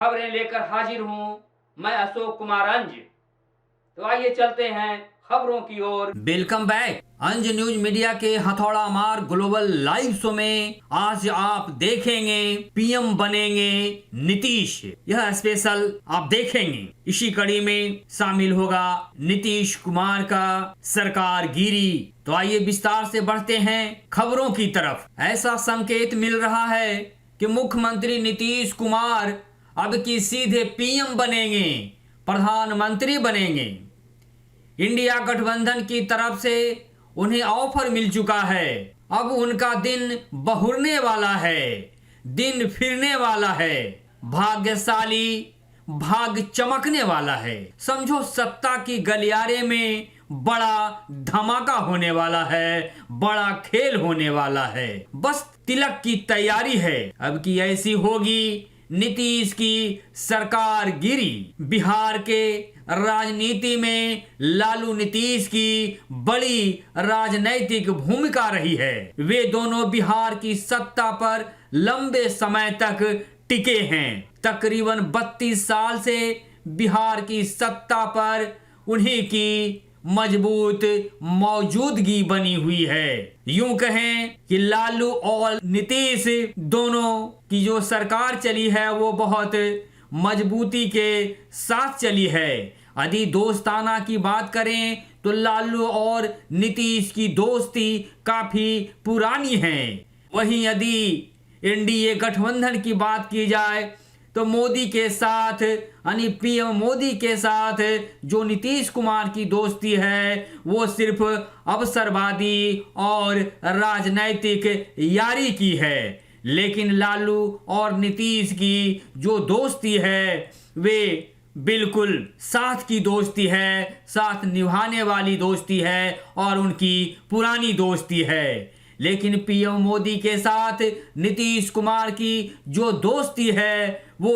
खबरें लेकर हाजिर हूं मैं अशोक कुमार अंज। तो आइए चलते हैं खबरों की ओर। Welcome back. अंज न्यूज मीडिया के हथौड़ा मार ग्लोबल लाइव शो में आज आप देखेंगे पीएम बनेंगे नीतीश। यह स्पेशल आप देखेंगे। इसी कड़ी में शामिल होगा नीतीश कुमार का सरकार गिरी। तो आइए विस्तार से बढ़ते हैं खबरों की तरफ। ऐसा संकेत मिल रहा है कि मुख्यमंत्री नीतीश कुमार अब की सीधे पीएम बनेंगे, प्रधानमंत्री बनेंगे। इंडिया गठबंधन की तरफ से उन्हें ऑफर मिल चुका है। अब उनका दिन बहुरने वाला है, दिन फिरने वाला है, भाग्यशाली भाग्य चमकने वाला है। समझो सत्ता की गलियारे में बड़ा धमाका होने वाला है, बड़ा खेल होने वाला है। बस तिलक की तैयारी है। अब की ऐसी होगी नीतीश की सरकार गिरी। बिहार के राजनीति में लालू नीतीश की बड़ी राजनैतिक भूमिका रही है। वे दोनों बिहार की सत्ता पर लंबे समय तक टिके हैं। तकरीबन 32 साल से बिहार की सत्ता पर उन्हीं की मजबूत मौजूदगी बनी हुई है। यूं कहें कि लालू और नीतीश दोनों की जो सरकार चली है वो बहुत मजबूती के साथ चली है। यदि दोस्ताना की बात करें तो लालू और नीतीश की दोस्ती काफी पुरानी है। वहीं यदि एनडीए गठबंधन की बात की जाए तो मोदी के साथ यानी पीएम मोदी के साथ जो नीतीश कुमार की दोस्ती है वो सिर्फ अवसरवादी और राजनैतिक यारी की है। लेकिन लालू और नीतीश की जो दोस्ती है वे बिल्कुल साथ की दोस्ती है, साथ निभाने वाली दोस्ती है और उनकी पुरानी दोस्ती है। लेकिन पीएम मोदी के साथ नीतीश कुमार की जो दोस्ती है वो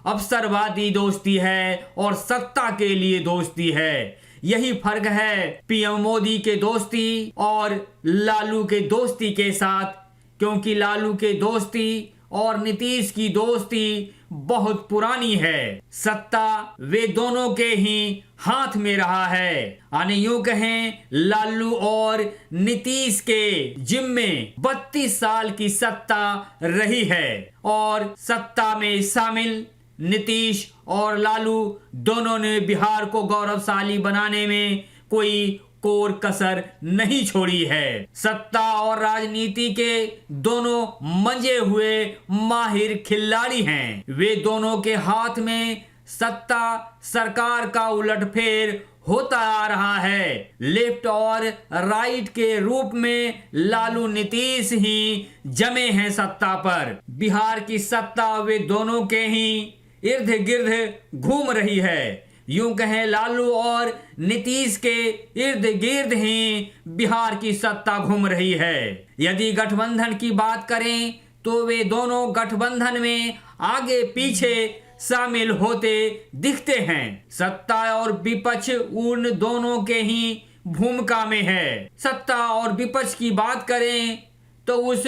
अवसरवादी दोस्ती है और सत्ता के लिए दोस्ती है। यही फर्क है पीएम मोदी के दोस्ती और लालू के दोस्ती के साथ, क्योंकि लालू के दोस्ती और नीतीश की दोस्ती बहुत पुरानी है। सत्ता वे दोनों के ही हाथ में रहा है। यानी यूं कहें लालू और नीतीश के जिम्मे 32 साल की सत्ता रही है और सत्ता में शामिल नीतीश और लालू दोनों ने बिहार को गौरवशाली बनाने में कोई कोर कसर नहीं छोड़ी है। सत्ता और राजनीति के दोनों मंजे हुए माहिर खिलाड़ी हैं। वे दोनों के हाथ में सत्ता सरकार का उलटफेर होता आ रहा है। लेफ्ट और राइट के रूप में लालू नीतीश ही जमे हैं सत्ता पर। बिहार की सत्ता वे दोनों के ही इर्द गिर्द घूम रही है। यूं कहें लालू और नीतीश के इर्द गिर्द ही बिहार की सत्ता घूम रही है। यदि गठबंधन की बात करें तो वे दोनों गठबंधन में आगे पीछे शामिल होते दिखते हैं। सत्ता और विपक्ष उन दोनों के ही भूमिका में है। सत्ता और विपक्ष की बात करें तो उस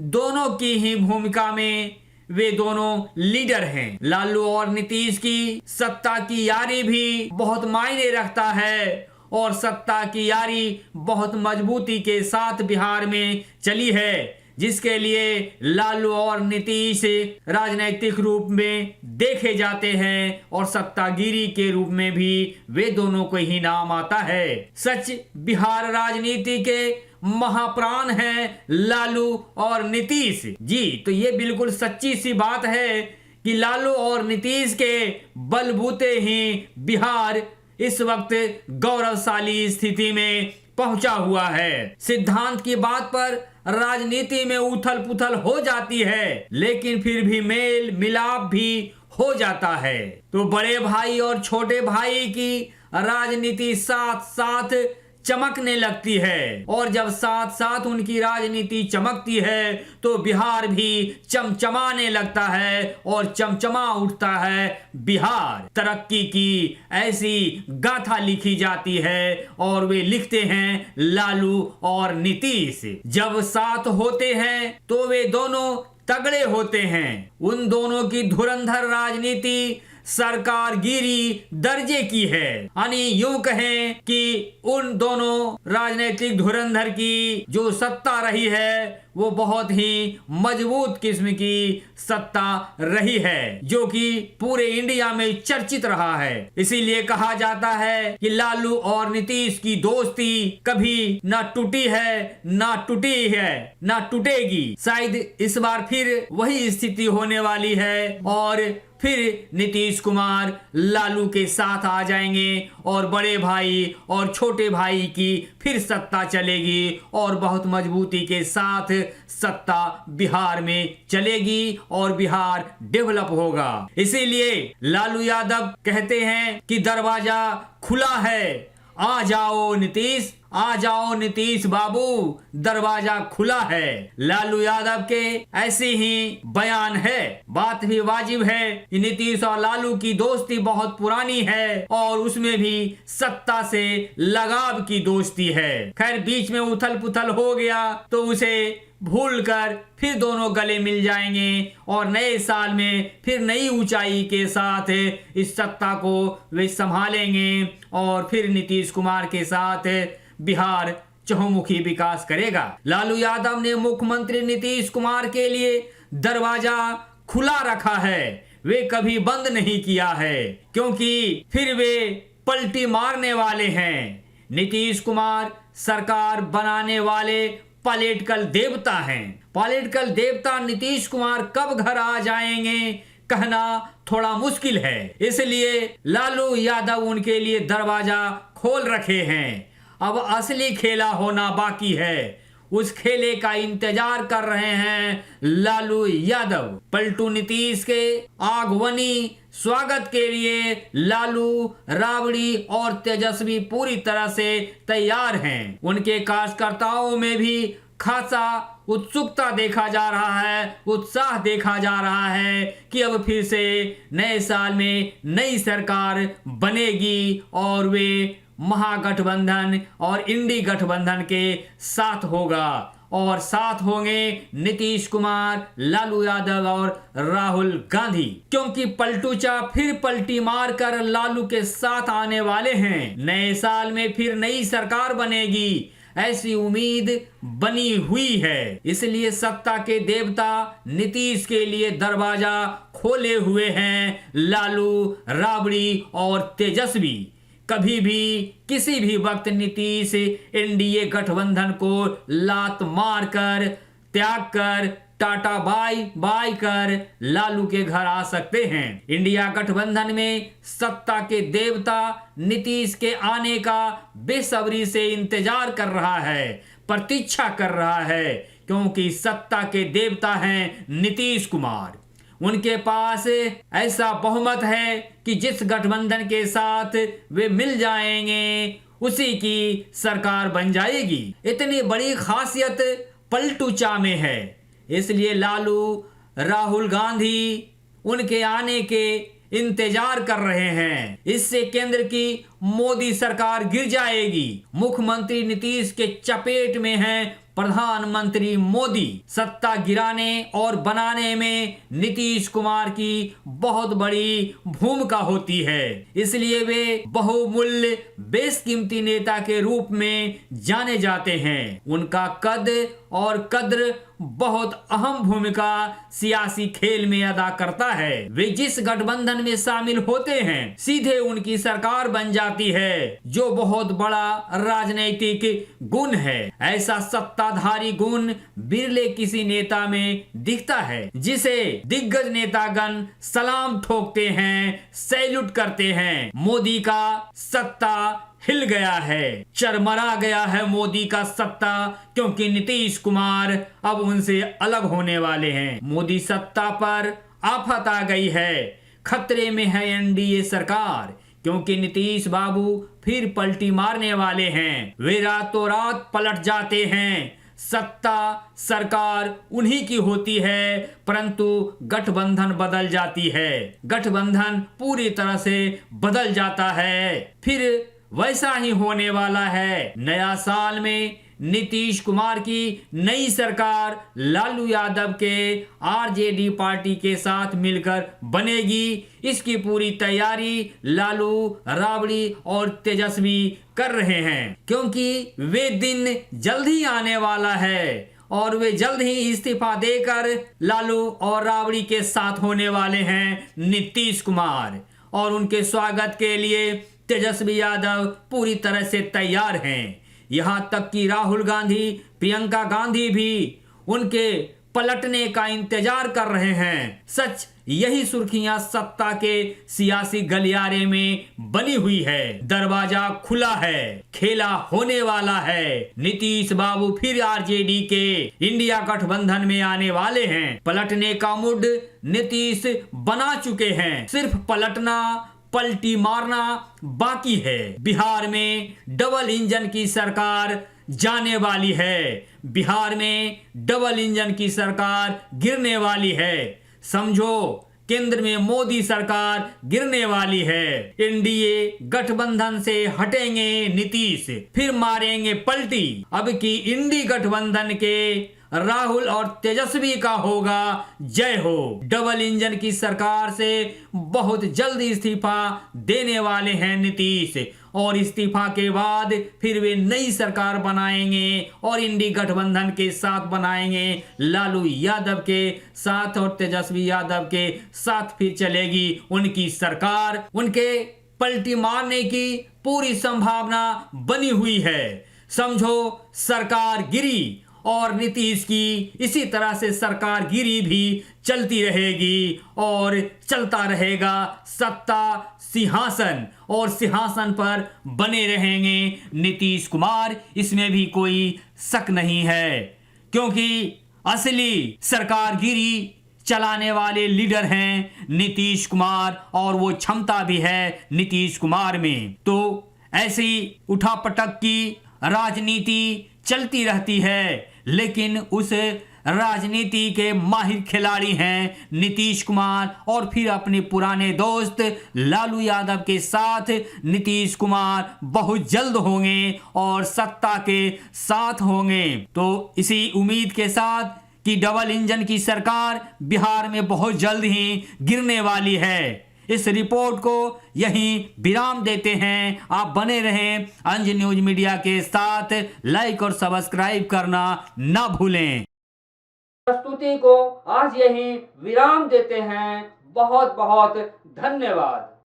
दोनों की ही भूमिका में वे दोनों लीडर हैं। लालू और नीतीश की सत्ता की यारी भी बहुत मायने रखता है और सत्ता की यारी बहुत मजबूती के साथ बिहार में चली है, जिसके लिए लालू और नीतीश राजनीतिक रूप में देखे जाते हैं और सत्तागिरी के रूप में भी वे दोनों को ही नाम आता है। सच बिहार राजनीति के महाप्राण हैं लालू और नीतीश जी। तो ये बिल्कुल सच्ची सी बात है कि लालू और नीतीश के बलबूते ही बिहार इस वक्त गौरवशाली स्थिति में पहुंचा हुआ है। सिद्धांत की बात पर राजनीति में उथल पुथल हो जाती है, लेकिन फिर भी मेल मिलाप भी हो जाता है। तो बड़े भाई और छोटे भाई की राजनीति साथ साथ चमकने लगती है और जब साथ साथ उनकी राजनीति चमकती है तो बिहार भी चमचमाने लगता है और चमचमा उठता है बिहार। तरक्की की ऐसी गाथा लिखी जाती है और वे लिखते हैं लालू और नीतीश। जब साथ होते हैं तो वे दोनों तगड़े होते हैं। उन दोनों की धुरंधर राजनीति सरकारगिरी दर्जे की है। यानी यूं कहें कि उन दोनों राजनीतिक धुरंधर की जो सत्ता रही है वो बहुत ही मजबूत किस्म की सत्ता रही है, जो कि पूरे इंडिया में चर्चित रहा है। इसीलिए कहा जाता है कि लालू और नीतीश की दोस्ती कभी ना टूटी है, ना टूटी है, ना टूटेगी। शायद इस बार फिर वही स्थिति होने वाली है और फिर नीतीश कुमार लालू के साथ आ जाएंगे और बड़े भाई और छोटे भाई की फिर सत्ता चलेगी और बहुत मजबूती के साथ सत्ता बिहार में चलेगी और बिहार डेवलप होगा। इसीलिए लालू यादव कहते हैं कि दरवाजा खुला है, आ जाओ नीतीश, आ जाओ नीतीश बाबू, दरवाजा खुला है। लालू यादव के ऐसे ही बयान है। बात भी वाजिब है कि नीतीश और लालू की दोस्ती बहुत पुरानी है और उसमें भी सत्ता से लगाव की दोस्ती है। खैर बीच में उथल पुथल हो गया तो उसे भूलकर फिर दोनों गले मिल जाएंगे और नए साल में फिर नई ऊंचाई के साथ इस सत्ता को वे संभालेंगे और फिर नीतीश कुमार के साथ बिहार चहुमुखी विकास करेगा। लालू यादव ने मुख्यमंत्री नीतीश कुमार के लिए दरवाजा खुला रखा है, वे कभी बंद नहीं किया है, क्योंकि फिर वे पलटी मारने वाले हैं। नीतीश कुमार सरकार बनाने वाले पॉलिटिकल देवता हैं। पॉलिटिकल देवता नीतीश कुमार कब घर आ जाएंगे कहना थोड़ा मुश्किल है। इसलिए लालू यादव उनके लिए दरवाजा खोल रखे हैं। अब असली खेला होना बाकी है, उस खेले का इंतजार कर रहे हैं लालू यादव। पलटू नीतीश के आगमनी स्वागत के लिए लालू, राबड़ी और तेजस्वी पूरी तरह से तैयार हैं। उनके कार्यकर्ताओं में भी खासा उत्सुकता देखा जा रहा है, उत्साह देखा जा रहा है कि अब फिर से नए साल में नई सरकार बनेगी और वे महागठबंधन और इंडी गठबंधन के साथ होगा और साथ होंगे नीतीश कुमार, लालू यादव और राहुल गांधी, क्योंकि पलटूचा फिर पलटी मारकर लालू के साथ आने वाले हैं। नए साल में फिर नई सरकार बनेगी ऐसी उम्मीद बनी हुई है। इसलिए सत्ता के देवता नीतीश के लिए दरवाजा खोले हुए हैं लालू, राबड़ी और तेजस्वी। कभी भी किसी भी वक्त नीतीश एनडीए गठबंधन को लात मारकर, त्याग कर, टाटा बाय बाय कर लालू के घर आ सकते हैं। इंडिया गठबंधन में सत्ता के देवता नीतीश के आने का बेसब्री से इंतजार कर रहा है, प्रतीक्षा कर रहा है, क्योंकि सत्ता के देवता हैं नीतीश कुमार। उनके पास ऐसा बहुमत है कि जिस गठबंधन के साथ वे मिल जाएंगे उसी की सरकार बन जाएगी। इतनी बड़ी खासियत पलटूचा में है। इसलिए लालू, राहुल गांधी उनके आने के इंतजार कर रहे हैं। इससे केंद्र की मोदी सरकार गिर जाएगी। मुख्यमंत्री नीतीश के चपेट में है प्रधानमंत्री मोदी। सत्ता गिराने और बनाने में नीतीश कुमार की बहुत बड़ी भूमिका होती है। इसलिए वे बहुमूल्य बेशकीमती नेता के रूप में जाने जाते हैं। उनका कद और कद्र बहुत अहम भूमिका सियासी खेल में अदा करता है। वे जिस गठबंधन में शामिल होते हैं सीधे उनकी सरकार बन जाती है, जो बहुत बड़ा राजनीतिक गुण है। ऐसा सत्ताधारी गुण बिरले किसी नेता में दिखता है, जिसे दिग्गज नेतागण सलाम ठोकते हैं, सैल्यूट करते हैं। मोदी का सत्ता हिल गया है, चरमरा गया है मोदी का सत्ता, क्योंकि नीतीश कुमार अब उनसे अलग होने वाले हैं। मोदी सत्ता पर आफत आ गई है, खतरे में है एनडीए सरकार, क्योंकि नीतीश बाबू फिर पलटी मारने वाले हैं। वे रातों रात पलट जाते हैं। सत्ता सरकार उन्हीं की होती है, परंतु गठबंधन बदल जाती है। गठबंधन पूरी तरह से बदल जाता है। फिर वैसा ही होने वाला है। नया साल में नीतीश कुमार की नई सरकार लालू यादव के आरजेडी पार्टी के साथ मिलकर बनेगी। इसकी पूरी तैयारी लालू, राबड़ी और तेजस्वी कर रहे हैं, क्योंकि वे दिन जल्द ही आने वाला है और वे जल्द ही इस्तीफा देकर लालू और राबड़ी के साथ होने वाले हैं नीतीश कुमार, और उनके स्वागत के लिए तेजस्वी यादव पूरी तरह से तैयार हैं। यहां तक कि राहुल गांधी, प्रियंका गांधी भी उनके पलटने का इंतजार कर रहे हैं। सच यही सुर्खियां सत्ता के सियासी गलियारे में बनी हुई है। दरवाजा खुला है, खेला होने वाला है। नीतीश बाबू फिर आरजेडी के इंडिया गठबंधन में आने वाले हैं। पलटने का मूड नीतीश बना चुके हैं, सिर्फ पलटना, पलटी मारना बाकी है। बिहार में डबल इंजन की सरकार जाने वाली है। बिहार में डबल इंजन की सरकार गिरने वाली है। समझो, केंद्र में मोदी सरकार गिरने वाली है। एनडीए गठबंधन से हटेंगे नीतीश, फिर मारेंगे पलटी। अब की इंडी गठबंधन के राहुल और तेजस्वी का होगा जय हो। डबल इंजन की सरकार से बहुत जल्द इस्तीफा देने वाले हैं नीतीश, और इस्तीफा के बाद फिर वे नई सरकार बनाएंगे और इंडी गठबंधन के साथ बनाएंगे। लालू यादव के साथ और तेजस्वी यादव के साथ फिर चलेगी उनकी सरकार। उनके पलटी मारने की पूरी संभावना बनी हुई है। समझो, सरकार गिरी और नीतीश की इसी तरह से सरकार गिरी भी चलती रहेगी और चलता रहेगा सत्ता सिंहासन, और सिंहासन पर बने रहेंगे नीतीश कुमार। इसमें भी कोई शक नहीं है, क्योंकि असली सरकार गिरी चलाने वाले लीडर हैं नीतीश कुमार, और वो क्षमता भी है नीतीश कुमार में। तो ऐसी उठापटक की राजनीति चलती रहती है, लेकिन उस राजनीति के माहिर खिलाड़ी हैं नीतीश कुमार, और फिर अपने पुराने दोस्त लालू यादव के साथ नीतीश कुमार बहुत जल्द होंगे और सत्ता के साथ होंगे। तो इसी उम्मीद के साथ कि डबल इंजन की सरकार बिहार में बहुत जल्द ही गिरने वाली है, इस रिपोर्ट को यहीं विराम देते हैं। आप बने रहें अंज न्यूज मीडिया के साथ, लाइक और सब्सक्राइब करना ना भूलें। प्रस्तुति को आज यहीं विराम देते हैं। बहुत बहुत धन्यवाद।